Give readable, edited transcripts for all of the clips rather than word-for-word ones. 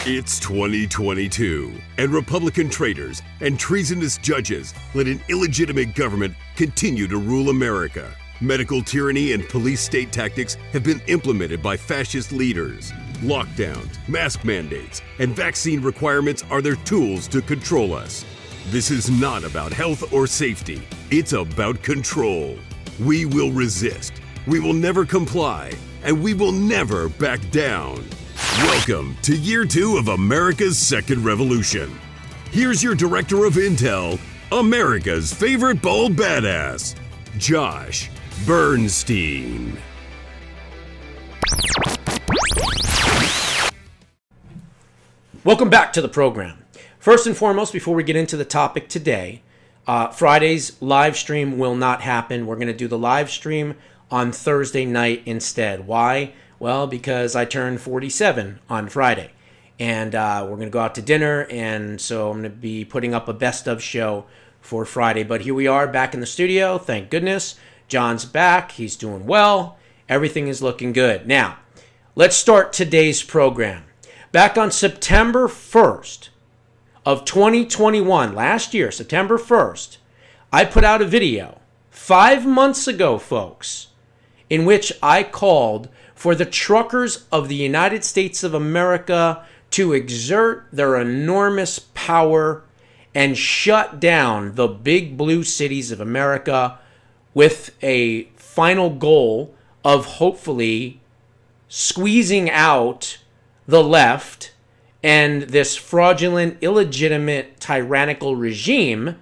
It's 2022, and Republican traitors and treasonous judges let an illegitimate government continue to rule America. Medical tyranny and police state tactics have been implemented by fascist leaders. Lockdowns, mask mandates, and vaccine requirements are their tools to control us. This is not about health or safety. It's about control. We will resist. We will never comply, and we will never back down. Welcome to Year 2 of America's Second Revolution. Here's your Director of Intel, America's favorite bald badass, Josh Bernstein. Welcome back to the program. First and foremost, before we get into the topic today, Friday's live stream will not happen. We're going to do the live stream on Thursday night instead. Why? Well, because I turned 47 on Friday, and we're going to go out to dinner, and so I'm going to be putting up a best of show for Friday. But here we are back in the studio. Thank goodness. John's back. He's doing well. Everything is looking good. Now, let's start today's program. Back on September 1st of 2021, last year, September 1st, I put out a video 5 months ago, folks, in which I called for the truckers of the United States of America to exert their enormous power and shut down the big blue cities of America with a final goal of hopefully squeezing out the left and this fraudulent, illegitimate, tyrannical regime,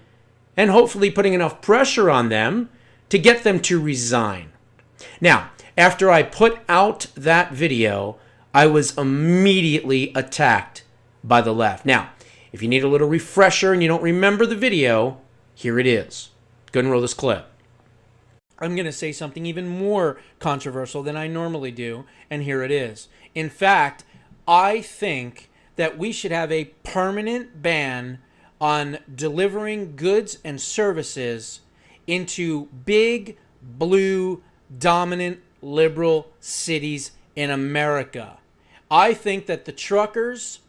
and hopefully putting enough pressure on them to get them to resign. Now, after I put out that video, I was immediately attacked by the left. Now, if you need a little refresher and you don't remember the video, here it is. Go and roll this clip. I'm going to say something even more controversial than I normally do, and here it is. In fact, I think that we should have a permanent ban on delivering goods and services into big, blue, dominant, liberal cities in America. I think that the truckers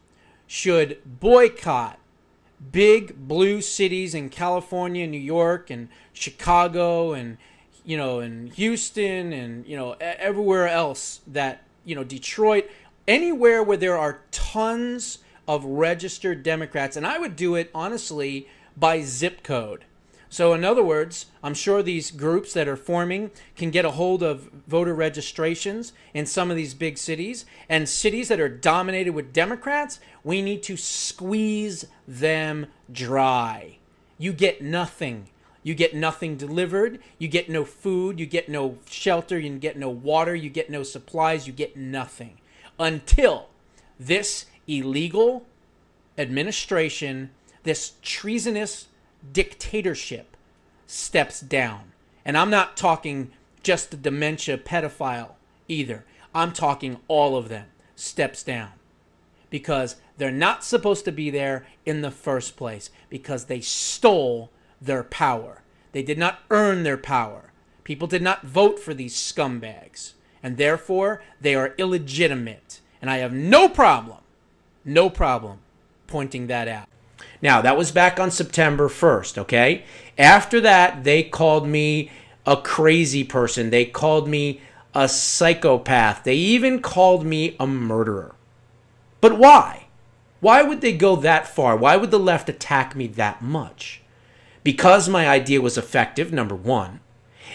should boycott big blue cities in California, New York, and Chicago, and and Houston, and everywhere else that Detroit, anywhere where there are tons of registered Democrats. And I would do it honestly by zip code. So in other words, I'm sure these groups that are forming can get a hold of voter registrations in some of these big cities, and cities that are dominated with Democrats, we need to squeeze them dry. You get nothing. You get nothing delivered. You get no food. You get no shelter. You get no water. You get no supplies. You get nothing until this illegal administration, this treasonous dictatorship steps down. And I'm not talking just the dementia pedophile either. I'm talking all of them steps down, because they're not supposed to be there in the first place, because they stole their power. They did not earn their power. People did not vote for these scumbags, and therefore they are illegitimate. And I have no problem pointing that out. Now, that was back on September 1st, okay? After that, they called me a crazy person. They called me a psychopath. They even called me a murderer. But why? Why would they go that far? Why would the left attack me that much? Because my idea was effective, number one.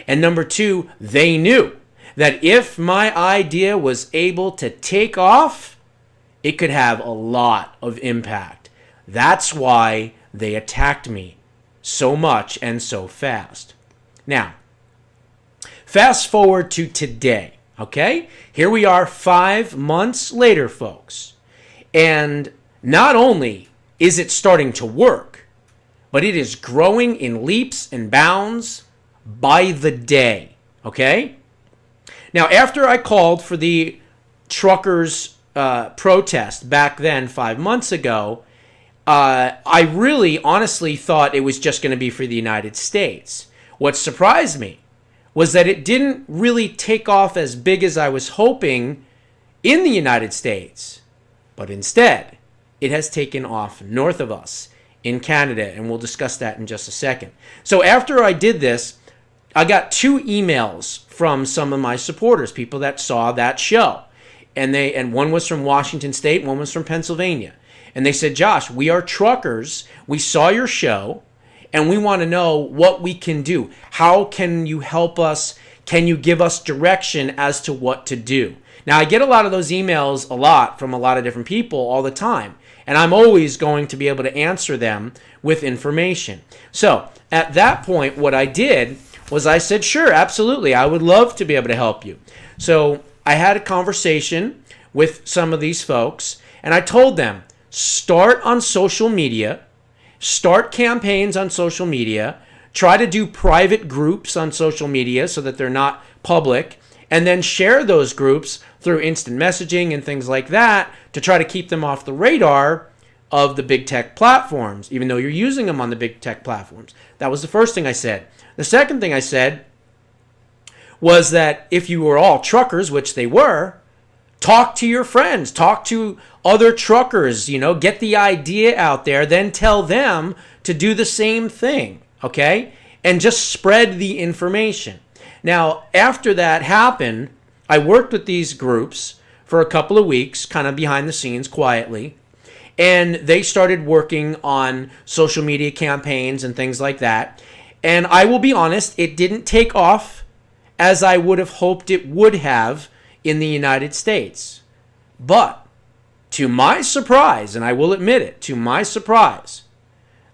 And number two, they knew that if my idea was able to take off, it could have a lot of impact. That's why they attacked me so much and so fast. Now, fast forward to today, okay? Here we are 5 months later, folks. And not only is it starting to work, but it is growing in leaps and bounds by the day, okay? Now, after I called for the truckers' protest back then 5 months ago, I really honestly thought it was just going to be for the United States. What surprised me was that it didn't really take off as big as I was hoping in the United States. But instead, it has taken off north of us in Canada, and we'll discuss that in just a second. So after I did this, I got 2 emails from some of my supporters, people that saw that show. And one was from Washington State, one was from Pennsylvania. And they said, Josh, we are truckers. We saw your show, and we want to know what we can do. How can you help us? Can you give us direction as to what to do? Now, I get a lot of those emails a lot from a lot of different people all the time, and I'm always going to be able to answer them with information. So at that point, what I did was I said, sure, absolutely, I would love to be able to help you. So I had a conversation with some of these folks, and I told them, start on social media, start campaigns on social media, try to do private groups on social media so that they're not public, and then share those groups through instant messaging and things like that to try to keep them off the radar of the big tech platforms, even though you're using them on the big tech platforms. That was the first thing I said. The second thing I said was that if you were all truckers, which they were, talk to your friends, talk to other truckers, get the idea out there, then tell them to do the same thing, okay? And just spread the information. Now, after that happened, I worked with these groups for a couple of weeks, kind of behind the scenes, quietly, and they started working on social media campaigns and things like that. And I will be honest, it didn't take off as I would have hoped it would have in the United States. But to my surprise, and I will admit it, to my surprise,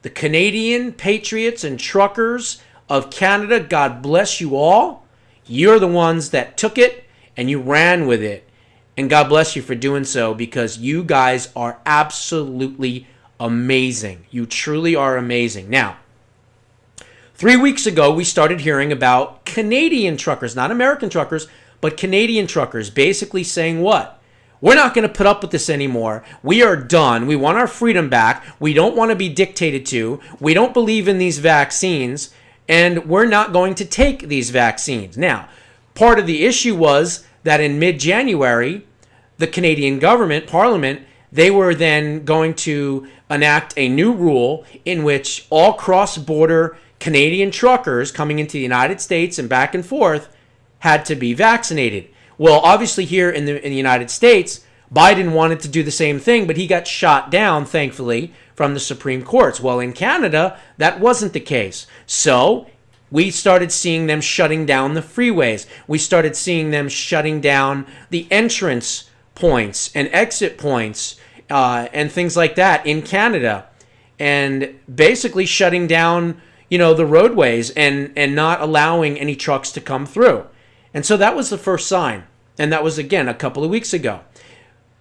the Canadian patriots and truckers of Canada, God bless you all. You're the ones that took it and you ran with it. And God bless you for doing so, because you guys are absolutely amazing. You truly are amazing. Now, 3 weeks ago, we started hearing about Canadian truckers, not American truckers, but Canadian truckers, basically saying what? We're not going to put up with this anymore. We are done. We want our freedom back. We don't want to be dictated to. We don't believe in these vaccines, and we're not going to take these vaccines. Now, part of the issue was that in mid-January, the Canadian government, Parliament, they were then going to enact a new rule in which all cross-border Canadian truckers coming into the United States and back and forth had to be vaccinated. Well, obviously here in the United States, Biden wanted to do the same thing, but he got shot down, thankfully, from the Supreme Courts. Well, in Canada, that wasn't the case. So we started seeing them shutting down the freeways. We started seeing them shutting down the entrance points and exit points and things like that in Canada, and basically shutting down, the roadways and not allowing any trucks to come through. And so that was the first sign. And that was, again, a couple of weeks ago.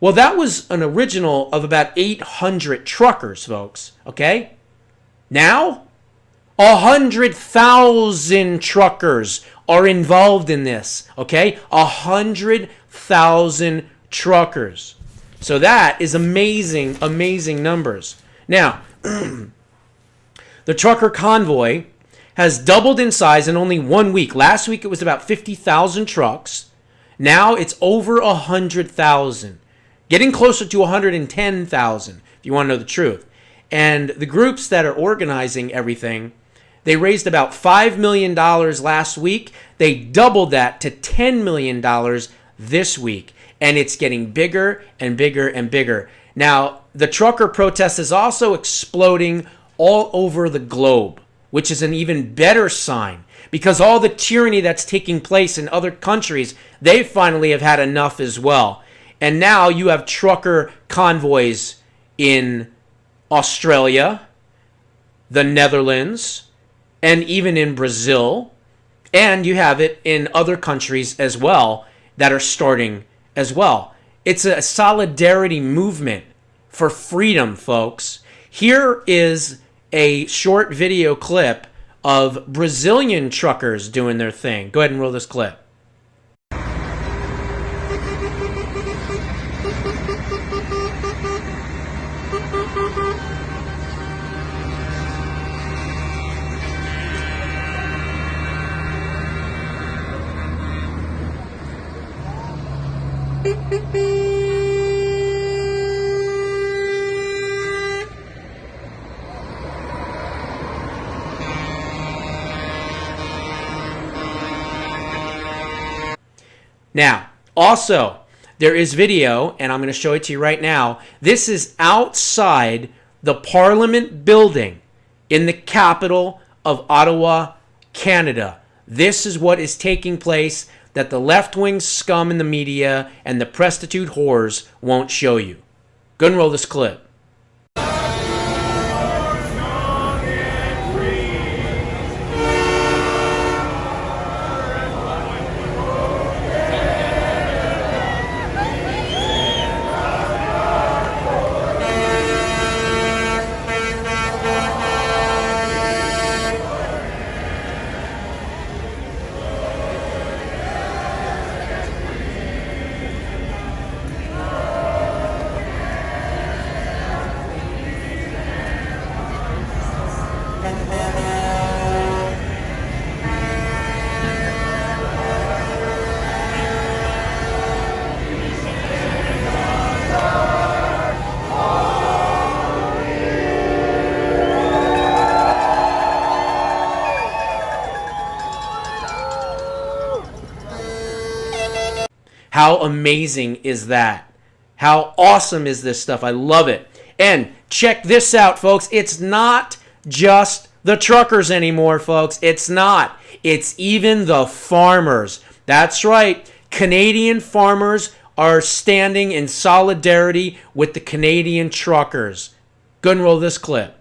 Well, that was an original of about 800 truckers, folks. Okay? Now, 100,000 truckers are involved in this. Okay? 100,000 truckers. So that is amazing, amazing numbers. Now, the trucker convoy has doubled in size in only 1 week. Last week it was about 50,000 trucks. Now it's over 100,000. Getting closer to 110,000, if you want to know the truth. And the groups that are organizing everything, they raised about $5 million last week. They doubled that to $10 million this week. And it's getting bigger and bigger and bigger. Now, the trucker protest is also exploding all over the globe, which is an even better sign, because all the tyranny that's taking place in other countries, they finally have had enough as well. And now you have trucker convoys in Australia, the Netherlands, and even in Brazil. And you have it in other countries as well that are starting as well. It's a solidarity movement for freedom, folks. Here is a short video clip of Brazilian truckers doing their thing. Go ahead and roll this clip. Now, also, there is video, and I'm going to show it to you right now. This is outside the Parliament building in the capital of Ottawa, Canada. This is what is taking place that the left-wing scum in the media and the prostitute whores won't show you. Go and roll this clip. How amazing is that? How awesome is this stuff? I love it. And check this out, folks. It's not just the truckers anymore, folks. It's not. It's even the farmers. That's right. Canadian farmers are standing in solidarity with the Canadian truckers. Go and roll this clip.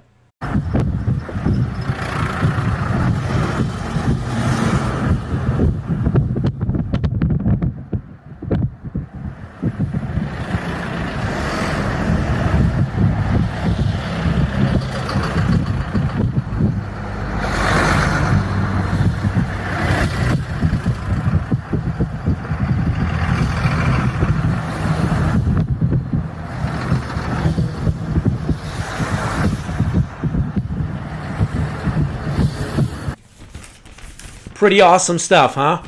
Pretty awesome stuff, huh?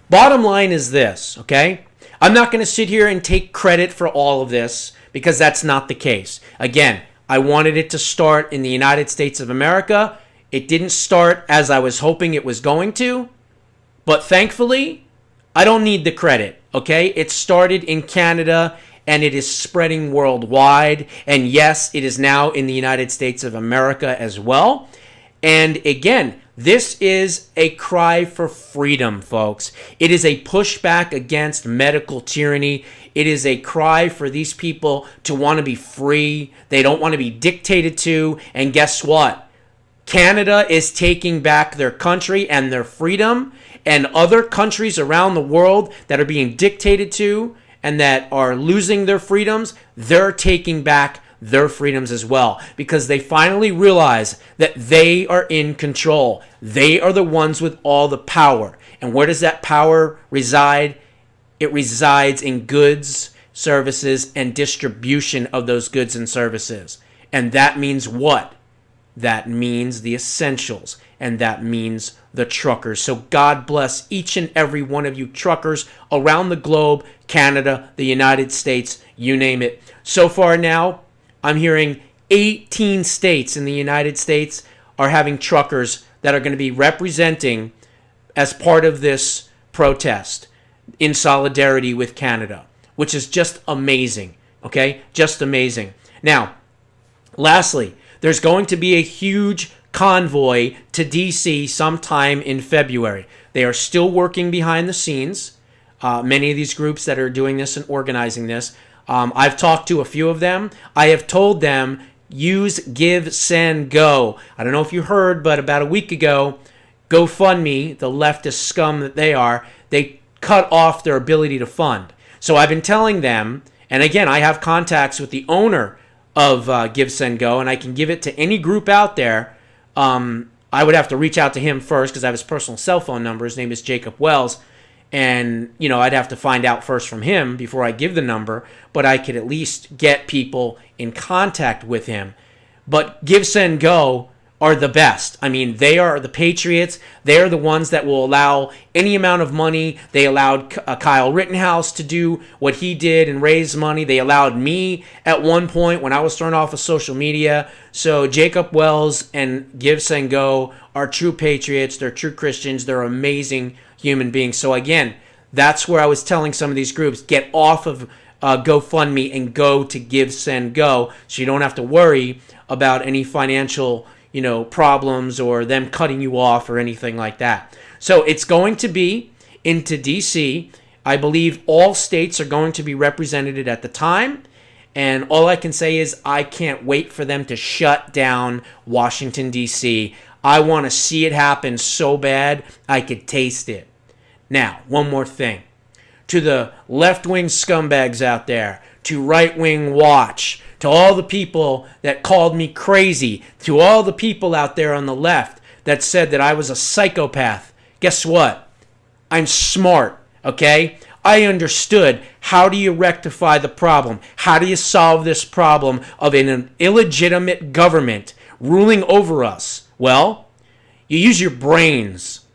Bottom line is this, okay? I'm not going to sit here and take credit for all of this because that's not the case. Again, I wanted it to start in the United States of America. It didn't start as I was hoping it was going to, but thankfully, I don't need the credit, okay? It started in Canada and it is spreading worldwide. And yes, it is now in the United States of America as well. And again, this is a cry for freedom, folks. It is a pushback against medical tyranny. It is a cry for these people to want to be free. They don't want to be dictated to. And guess what? Canada is taking back their country and their freedom. And other countries around the world that are being dictated to and that are losing their freedoms, they're taking back their freedoms as well, because they finally realize that they are in control. They are the ones with all the power. And where does that power reside? It resides in goods, services, and distribution of those goods and services. And that means what? That means the essentials, and that means the truckers. So God bless each and every one of you truckers around the globe, Canada, the United States, you name it. So far now, I'm hearing 18 states in the United States are having truckers that are going to be representing as part of this protest in solidarity with Canada, which is just amazing, okay? Just amazing. Now, lastly, there's going to be a huge convoy to D.C. sometime in February. They are still working behind the scenes, many of these groups that are doing this and organizing this. I've talked to a few of them. I have told them, use Give, Send, Go. I don't know if you heard, but about a week ago, GoFundMe, the leftist scum that they are, they cut off their ability to fund. So I've been telling them, and again, I have contacts with the owner of Give, Send, Go, and I can give it to any group out there. I would have to reach out to him first because I have his personal cell phone number. His name is Jacob Wells. And, you know, I'd have to find out first from him before I give the number, but I could at least get people in contact with him. But Give, Send, Go are the best. I mean, they are the patriots. They're the ones that will allow any amount of money. They allowed Kyle Rittenhouse to do what he did and raise money. They allowed me at one point when I was thrown off of social media. So Jacob Wells and Give, Send, Go are true patriots. They're true Christians. They're amazing human beings. So again, That's where I was telling some of these groups, get off of GoFundMe and go to Give, Send, Go, so you don't have to worry about any financial, problems or them cutting you off or anything like that. So it's going to be into D.C. I believe all states are going to be represented at the time. And all I can say is I can't wait for them to shut down Washington, D.C. I want to see it happen so bad I could taste it. Now, one more thing. To the left-wing scumbags out there, to right-wing watch, to all the people that called me crazy, to all the people out there on the left that said that I was a psychopath, guess what? I'm smart, okay? I understood how do you rectify the problem? How do you solve this problem of an illegitimate government ruling over us? Well, you use your brains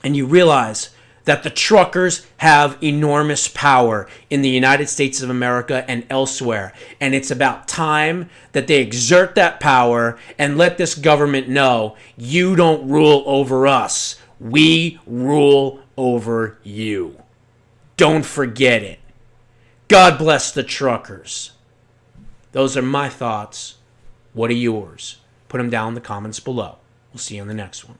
and you realize that the truckers have enormous power in the United States of America and elsewhere. And it's about time that they exert that power and let this government know you don't rule over us. We rule over you. Don't forget it. God bless the truckers. Those are my thoughts. What are yours? Put them down in the comments below. We'll see you on the next one.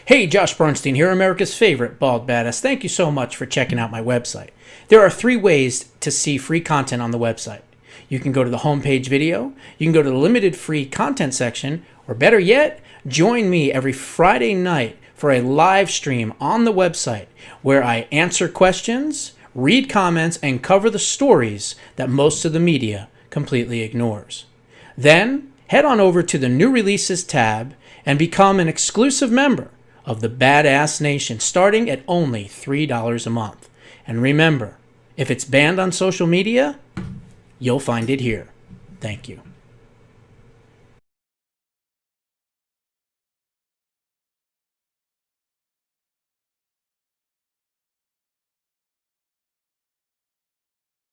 Hey, Josh Bernstein here, America's favorite bald badass. Thank you so much for checking out my website. There are 3 ways to see free content on the website. You can go to the homepage video, you can go to the limited free content section, or better yet, join me every Friday night for a live stream on the website where I answer questions, read comments, and cover the stories that most of the media completely ignores. Then, head on over to the New Releases tab and become an exclusive member of the Badass Nation starting at only $3 a month. And remember, if it's banned on social media, you'll find it here. Thank you.